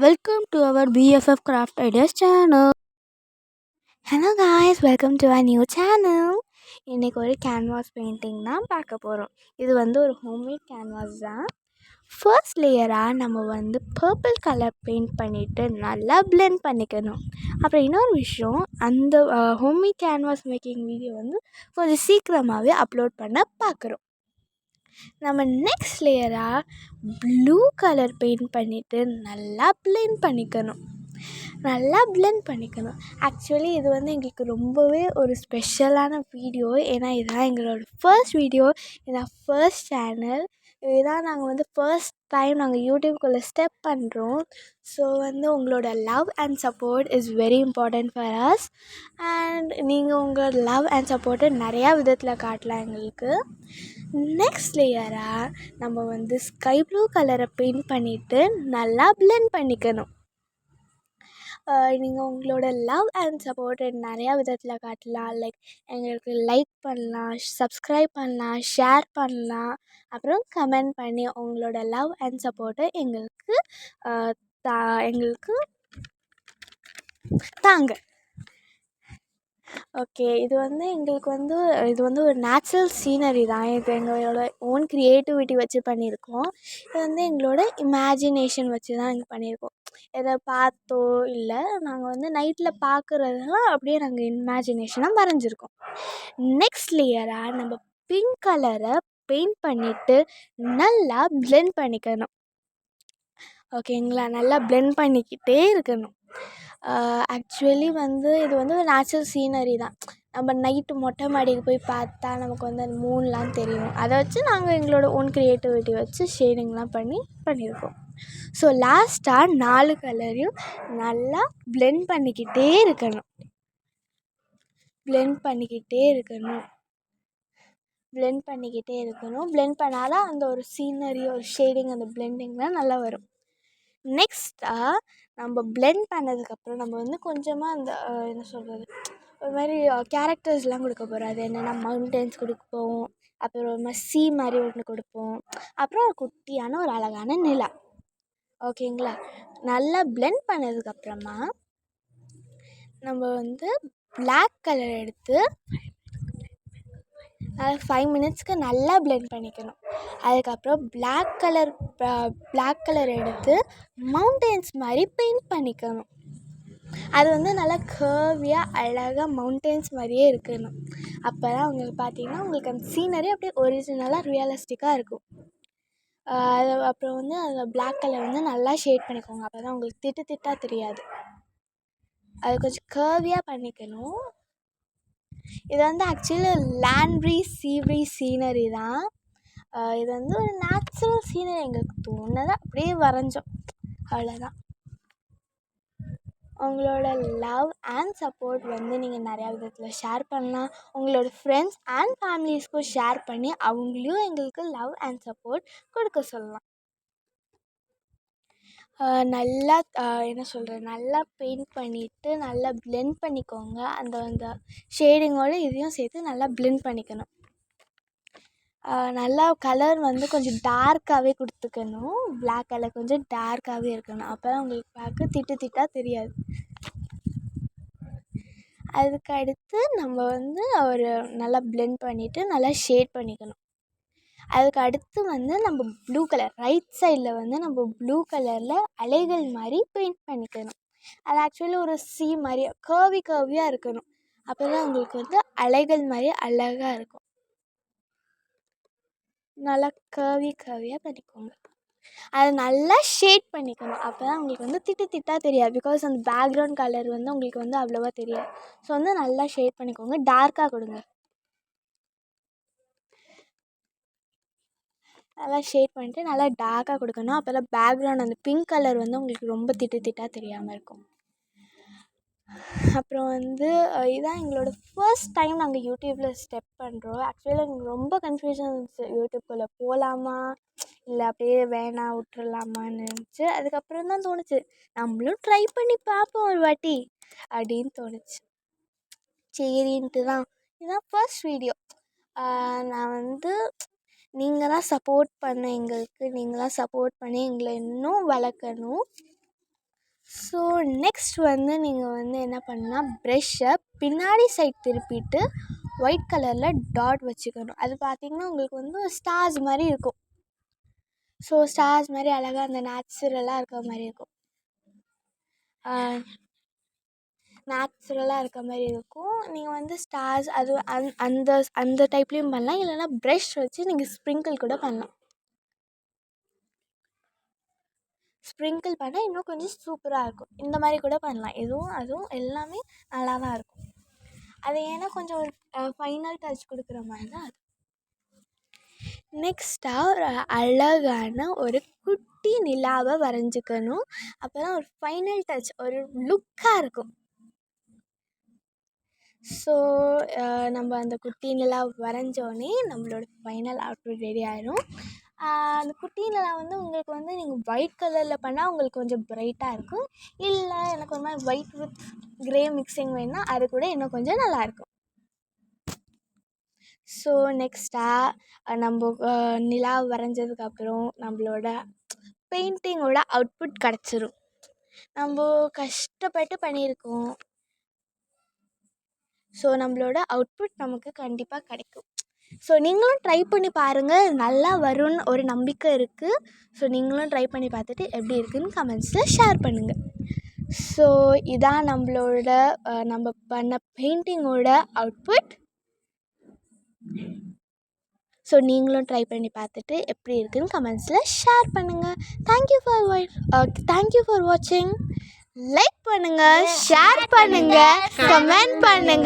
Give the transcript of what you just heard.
Welcome to our BFF Craft Ideas channel. Hello guys, welcome to our new channel. இன்றைக்கி ஒரு canvas painting தான் பார்க்க போகிறோம். இது ஒரு ஹோம்மேட் கேன்வாஸ் தான். ஃபர்ஸ்ட் லேயராக நம்ம பர்பிள் கலர் பெயிண்ட் பண்ணிவிட்டு நல்லா பிளெண்ட் பண்ணிக்கணும். அப்புறம் இன்னொரு விஷயம், அந்த ஹோம்மேட் கேன்வாஸ் மேக்கிங் வீடியோ கொஞ்சம் சீக்கிரமாகவே அப்லோட் பண்ண பார்க்குறோம். நம்ம நெக்ஸ்ட் லேயராக ப்ளூ கலர் பெயிண்ட் பண்ணிவிட்டு நல்லா பிளெண்ட் பண்ணிக்கணும். ஆக்சுவலி இது எங்களுக்கு ரொம்பவே ஒரு ஸ்பெஷலான வீடியோ. ஏன்னா இதுதான் எங்களோட ஃபர்ஸ்ட் வீடியோ, இதான் ஃபர்ஸ்ட் சேனல். இதுதான் நாங்கள் ஃபர்ஸ்ட் டைம் நாங்கள் யூடியூப்குள்ளே ஸ்டெப் பண்ணுறோம். ஸோ உங்களோட love and support is very important for us. And நீங்கள் உங்களோட லவ் அண்ட் சப்போர்ட்டை நிறையா விதத்தில் காட்டலாம் எங்களுக்கு. நெக்ஸ்ட் லேயராக நம்ம ஸ்கை ப்ளூ கலரை பெயிண்ட் பண்ணிவிட்டு நல்லா பிளெண்ட் பண்ணிக்கணும். நீங்கள் உங்களோட லவ் அண்ட் சப்போர்ட்டை நிறையா விதத்தில் காட்டலாம். எங்களுக்கு லைக் பண்ணலாம், சப்ஸ்கிரைப் பண்ணலாம், ஷேர் பண்ணலாம், அப்புறம் கமெண்ட் பண்ணி உங்களோட லவ் அண்ட் சப்போர்ட்டை எங்களுக்கு தாங்க. ஓகே, இது எங்களுக்கு இது ஒரு நேச்சுரல் சீனரி தான். இது எங்களோட ஓன் க்ரியேட்டிவிட்டி வச்சு பண்ணியிருக்கோம். இது எங்களோட இமேஜினேஷன் வச்சு தான் நாங்கள் பண்ணியிருக்கோம். எதை பார்த்தோ இல்லை, நாங்கள் நைட்டில் பார்க்குறதெல்லாம் அப்படியே நாங்கள் இமேஜினேஷனாக வரைஞ்சிருக்கோம். நெக்ஸ்ட் லேயராக நம்ம பிங்க் கலரை பெயிண்ட் பண்ணிவிட்டு நல்லா பிளெண்ட் பண்ணிக்கணும். ஓகேங்களா, நல்லா பிளெண்ட் பண்ணிக்கிட்டே இருக்கணும். ஆக்சுவலி இது ஒரு நேச்சுரல் சீனரி தான். நம்ம நைட்டு மொட்டை மாடிக்கு போய் பார்த்தா நமக்கு அந்த மூன்லாம் தெரியும். அதை வச்சு நாங்கள் எங்களோட ஓன் க்ரியேட்டிவிட்டி வச்சு ஷேடிங்லாம் பண்ணியிருக்கோம். ஸோ லாஸ்ட்டாக 4 கலரையும் நல்லா பிளெண்ட் பண்ணிக்கிட்டே இருக்கணும். பிளெண்ட் பண்ணால் தான் அந்த ஒரு சீனரி, ஒரு ஷேடிங், அந்த பிளெண்டிங்லாம் நல்லா வரும். நெக்ஸ்ட்டாக நம்ம பிளெண்ட் பண்ணதுக்கப்புறம் நம்ம கொஞ்சமாக அந்த என்ன சொல்கிறது, ஒரு மாதிரி கேரக்டர்ஸ்லாம் கொடுக்க போகிறோம். அது என்னென்னா மவுண்டன்ஸ் கொடுப்போம், அப்புறம் ஒரு மாதிரி சீ மாதிரி ஒன்று கொடுப்போம், அப்புறம் ஒரு குட்டியான ஒரு அழகான நிலா. ஓகேங்களா, நல்லா பிளெண்ட் பண்ணதுக்கப்புறமா நம்ம பிளாக் கலர் எடுத்து 5 மினிட்ஸ்க்கு நல்லா பிளெண்ட் பண்ணிக்கணும். அதுக்கப்புறம் பிளாக் கலர் எடுத்து மவுண்டெயின்ஸ் மாதிரி பெயிண்ட் பண்ணிக்கணும். அது நல்லா கர்வியாக அழகாக மவுண்டெயின்ஸ் மாதிரியே இருக்கணும். அப்போ தான் உங்களுக்கு பார்த்தீங்கன்னா உங்களுக்கு அந்த சீனரி அப்படியே ஒரிஜினலாக ரியலிஸ்டிக்காக இருக்கும். அது அப்புறம் அந்த பிளாக் கலர் நல்லா ஷேட் பண்ணிக்கோங்க. அப்போ தான் உங்களுக்கு திட்டாக தெரியாது. அது கொஞ்சம் கர்வியாக பண்ணிக்கணும். இது actually land breeze, sea breeze scenery தான். இது ஒரு நேச்சுரல் சீனரி, எங்களுக்கு தோணுதை அப்படியே வரைஞ்சோம், அவ்வளோதான். உங்களோட லவ் அண்ட் சப்போர்ட் நீங்கள் நிறையா விதத்தில் ஷேர் பண்ணலாம். உங்களோட ஃப்ரெண்ட்ஸ் அண்ட் ஃபேமிலிஸ்க்கும் ஷேர் பண்ணி அவங்களையும் எங்களுக்கு லவ் அண்ட் சப்போர்ட் கொடுக்க சொல்லலாம். நல்லா என்ன சொல்கிறது, நல்லா பெயிண்ட் பண்ணிவிட்டு நல்லா பிளெண்ட் பண்ணிக்கோங்க. அந்த ஷேடிங்கோடு இதையும் சேர்த்து நல்லா பிளெண்ட் பண்ணிக்கணும். நல்லா கலர் கொஞ்சம் டார்க்காகவே கொடுத்துக்கணும். பிளாக் கலர் கொஞ்சம் டார்க்காகவே இருக்கணும். அப்போ தான் உங்களுக்கு பார்க்க திட்டாக தெரியாது. அதுக்கு அடுத்து நம்ம ஒரு நல்லா பிளெண்ட் பண்ணிவிட்டு நல்லா ஷேட் பண்ணிக்கணும். அதுக்கு அடுத்து நம்ம ப்ளூ கலர் ரைட் சைடில் நம்ம ப்ளூ கலரில் அலைகள் மாதிரி பெயிண்ட் பண்ணிக்கணும். அது ஆக்சுவலி ஒரு சீ மாதிரி கர்வியாக இருக்கணும். அப்போ தான் உங்களுக்கு அலைகள் மாதிரி அழகாக இருக்கும். நல்லா கர்வியாக பண்ணிக்கோங்க. அதை நல்லா ஷேட் பண்ணிக்கணும். அப்போ தான் உங்களுக்கு திட்டாக தெரியாது. பிகாஸ் அந்த பேக்ரவுண்ட் கலர் உங்களுக்கு அவ்வளோவா தெரியாது. ஸோ நல்லா ஷேட் பண்ணிக்கோங்க. டார்க்காக கொடுங்க. நல்லா ஷேட் பண்ணிட்டு நல்லா டார்க்காக கொடுக்கணும். அப்போ தான் பேக்ரவுண்ட் அந்த பிங்க் கலர் உங்களுக்கு ரொம்ப திட்டாக தெரியாமல் இருக்கும். அப்புறம் இதுதான் எங்களோட ஃபர்ஸ்ட் டைம் நாங்கள் யூடியூப்பில் ஸ்டெப் பண்ணுறோம். ஆக்சுவலி எனக்கு ரொம்ப கன்ஃபியூஷன் இருந்துச்சு, யூடியூப்குள்ளே போகலாமா இல்லை அப்படியே வேணாம் விட்டுறலாமான்னு இருந்துச்சு. அதுக்கப்புறம் தான் தோணுச்சு, நம்மளும் ட்ரை பண்ணி பார்ப்போம் ஒரு வாட்டி அப்படின்னு தோணுச்சு. சரின்ட்டு தான் இதுதான் ஃபர்ஸ்ட் வீடியோ. நான் நீங்கள் தான் சப்போர்ட் பண்ண எங்களுக்கு, நீங்கள் தான் சப்போர்ட் பண்ணி எங்களை இன்னும் வளர்க்கணும். ஸோ நெக்ஸ்ட் வந்து நீங்கள் வந்து என்ன பண்ணால் ப்ரெஷ்ஷை பின்னாடி சைட் திருப்பிட்டு ஒயிட் கலரில் டாட் வச்சுக்கணும். அது பார்த்திங்கன்னா உங்களுக்கு வந்து ஸ்டார்ஸ் மாதிரி இருக்கும். ஸோ ஸ்டார்ஸ் மாதிரி அழகாக அந்த நேச்சுரலாக இருக்கிற மாதிரி இருக்கும். நேச்சுரலாக இருக்க மாதிரி இருக்கும். நீங்கள் வந்து ஸ்டார்ஸ் அது அந்த அந்த டைப்லேயும் பண்ணலாம். இல்லைனா ப்ரெஷ் வச்சு நீங்கள் ஸ்ப்ரிங்கிள் கூட பண்ணலாம். ஸ்ப்ரிங்கிள் பண்ணால் இன்னும் கொஞ்சம் சூப்பராக இருக்கும். இந்த மாதிரி கூட பண்ணலாம். அதுவும் எல்லாமே நல்லா தான் இருக்கும். அது ஏன்னா கொஞ்சம் ஒரு ஃபைனல் டச் கொடுக்குற மாதிரி தான் அது. நெக்ஸ்ட்டாக ஒரு அழகான ஒரு குட்டி நிலாவை வரைஞ்சிக்கணும். அப்போ தான் ஒரு ஃபைனல் டச் ஒரு லுக்காக இருக்கும். ஸோ நம்ம அந்த குட்டி நிலா வரைஞ்சோடனே நம்மளோட ஃபைனல் அவுட்ஃபிட் ரெடி ஆயிடும். அந்த குட்டி நிலா வந்து உங்களுக்கு வந்து நீங்கள் ஒயிட் கலரில் பண்ணால் உங்களுக்கு கொஞ்சம் ப்ரைட்டாக இருக்கும். இல்லை எனக்கு ஒரு மாதிரி ஒயிட் வித் க்ரே மிக்சிங் வேணுன்னா அது கூட இன்னும் கொஞ்சம் நல்லாயிருக்கும். ஸோ நெக்ஸ்ட்டாக நம்ம நிலா வரைஞ்சதுக்கப்புறம் நம்மளோட பெயிண்டிங்கோட அவுட்புட் கிடச்சிரும். நம்ம கஷ்டப்பட்டு பண்ணியிருக்கோம். ஸோ நம்மளோட அவுட்புட் நமக்கு கண்டிப்பாக கிடைக்கும். ஸோ நீங்களும் ட்ரை பண்ணி பாருங்கள். நல்லா வரும்னு ஒரு நம்பிக்கை இருக்குது. ஸோ நீங்களும் ட்ரை பண்ணி பார்த்துட்டு எப்படி இருக்குதுன்னு கமெண்ட்ஸில் ஷேர் பண்ணுங்கள். ஸோ இதான் நம்மளோட நம்ம பண்ண பெயிண்டிங்கோட அவுட்புட். ஸோ நீங்களும் ட்ரை பண்ணி பார்த்துட்டு எப்படி இருக்குதுன்னு கமெண்ட்ஸில் ஷேர் பண்ணுங்கள். தேங்க்யூ ஃபார் வாட்சிங். லைக் பண்ணுங்கள், ஷேர் பண்ணுங்கள், கமெண்ட் பண்ணுங்கள்.